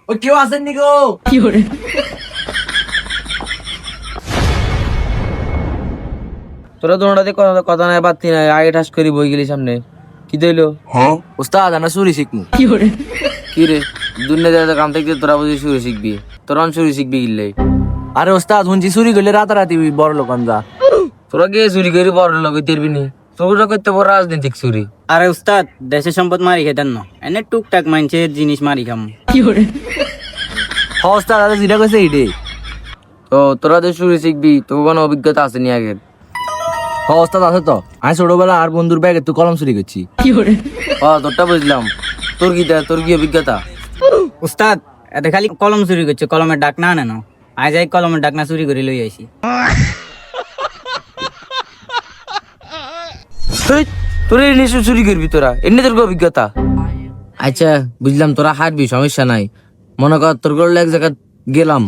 ও কেউ আসেননি গো? তোরা দুটাতে কথা নাই পারতি না, আগে ঠাস করি বই গেলি সামনে। কি দিলো? উস্তাদ আমরা চুরি শিখমু। কি রে দুনিয়া কাম থেকে তোরা বুঝি চুরি শিখবি? তোরা চুরি শিখবি গিলে? আরে উস্তাদ শুনছি চুরি করলে রাতারাতি বড় লোক যা। তোরা গিয়ে চুরি করে বড় লোক তেরবি নি? তোরা করতে বড় রাজনৈতিক চুরি। আরে উস্তাদ দেশের সম্পদ মারি খেতেন না, এনে টুকটাক মানুষের জিনিস মারি খাম। উস্তাদ আরে যেটা কইছে এইটাই। তো তোরা যে চুরি শিখবি তোর কোনো অভিজ্ঞতা আছে নি আগের? উস্তাদ আছে তো, আমি ছোটবেলা আর বন্ধুর ব্যাগে তুই কলম চুরি করছি। তোরটা বুঝলাম, তোর কি অভিজ্ঞতা? উস্তাদ এতে খালি কলম চুরি করছে, কলমের ডাক না আনে না। আজ এই কলমের ডাক না চুরি করে লই আইছি। তোর নিশ্চয় চুরি করবি তোরা, এমনি তোর কি অভিজ্ঞতা? আচ্ছা বুঝলাম, তোরা হারবি, সমস্যা নাই। মনে কর তোর করলে এক জায়গায় গেলাম,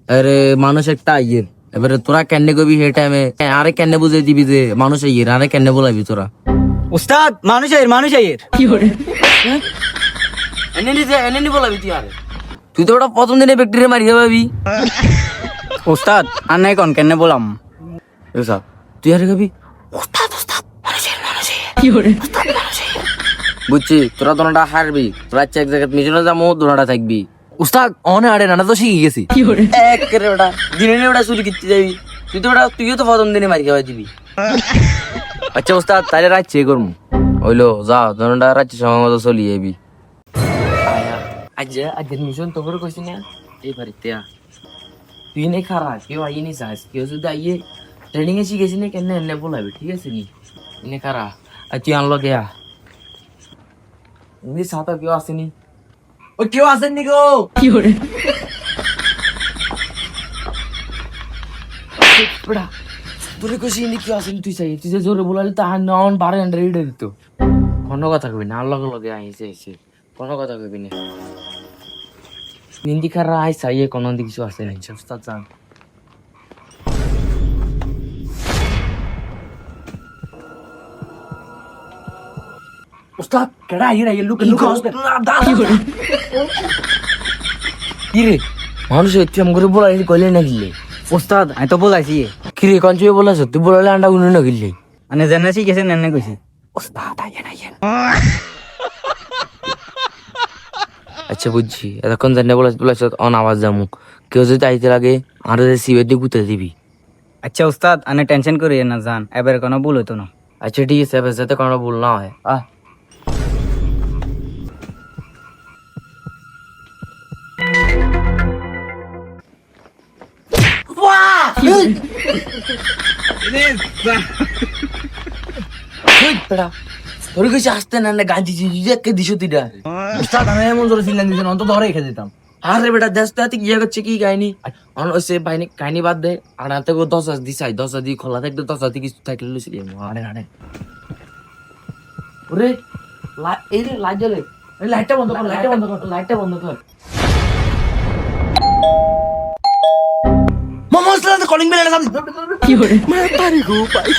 আরে মানুষ একটা ইয়ের, এবারে তোরা কেন করবি সেই টাইমে? আরে কেন বুঝাই দিবি যে মানুষ ইয়ের, আরে কেন বলাবি তোরা? উস্তাদ মানুষ আইয়ের এনে বলাবি তুই? আরে তুই তো ওটা প্রথম দিনে ব্যাকটেরিয়া মারিয়ে পাবি। উস্তাদ আর নাই কোন কেন বললাম? তুই আরে খাবি বুঝছি, তোরা দোনোটা হারবি। তোরা এক জায়গায় মিশনে যাবো, দোনোটা থাকবি। উস্তাদ অনে আরে নানা তো শিখে গেছি। একেবারে ওটা দিনে ওটা চুরি করতে যাবি তুইও তো প্রথম দিনে মারি খাওয়াই দিবি। আচ্ছা উস্তাদ তাইলে রাখছি করমু। হইলো যা, দোনোটা রাত্রি সময় মতো চলি যাবি। আজ মিশন তো করে কইছি না এই বাড়িতে তুই নেই খারাপ, কেউ আইয়ে নি যাস, কেউ যদি আইয়ে ট্রেনিং এ শিখেছি না কেন এনে বলাবি, ঠিক আছে নি? এনে খারা আর তুই আনলো গেয়া এমনি সাথে কেউ আসেনি। ও কেউ আসেননি গো? তোরে কইছি এনে কেউ আসেনি, তুই চাই তুই যে জোরে বলালি তা নন 12 রেডি দিত। কোনো কথা কবি না, লগে লগে আইছে কোনো কথা কবি না। নিন্দি খারা আইসা ইয়ে কোনো কিছু আসে নাই সস্তা চান। উস্তাদ কেডা আইরা ইয়ে লুক লুক কি রে মানুষ এতিম করে বলাই কইলে না গিলে? উস্তাদ আমি তো বলাইছি। কি রে কোন চুয়ে বলাছ? তুই বলালে আন্ডা গুনে না গিলে? মানে জেনে শিখেছেন এনে কইছি। উস্তাদ আইয়েন আইয়েন। আচ্ছা বুঝছি, এতক্ষণ জানে বলাছ অন আওয়াজ যামু, কেউ যদি আইতে লাগে আর সিবের দিয়ে গুতে দিবি। আচ্ছা উস্তাদ আনে টেনশন করি না, জান এবার কোনো ভুল হতো না। আচ্ছা ঠিক আছে, এবার যাতে কোনো ভুল না হয়। তোর কাছে আসতে না গান্ধী কে দিছো তুইটা? উস্তাদ আমি এমন জোরে সিলেন দিছেন অন্তত ধরে রেখে দিতাম। আরে বেটা দেশ তো ইয়ে করছে কি কাহিনী? সে বাহিনী কাহিনী বাদ দে, আর হাতে 10 দিছাই 10 দিয়ে খোলা থাকলে 10 দিয়ে কিছু থাকলে লুচি আরে আরে ওরে এই রে লাইট জ্বলে, লাইটটা বন্ধ কর, লাইটটা বন্ধ কর, লাইটটা বন্ধ কর। মামা আসলে কলিং বেল এটা কি করে? মা তারি গো ভাই।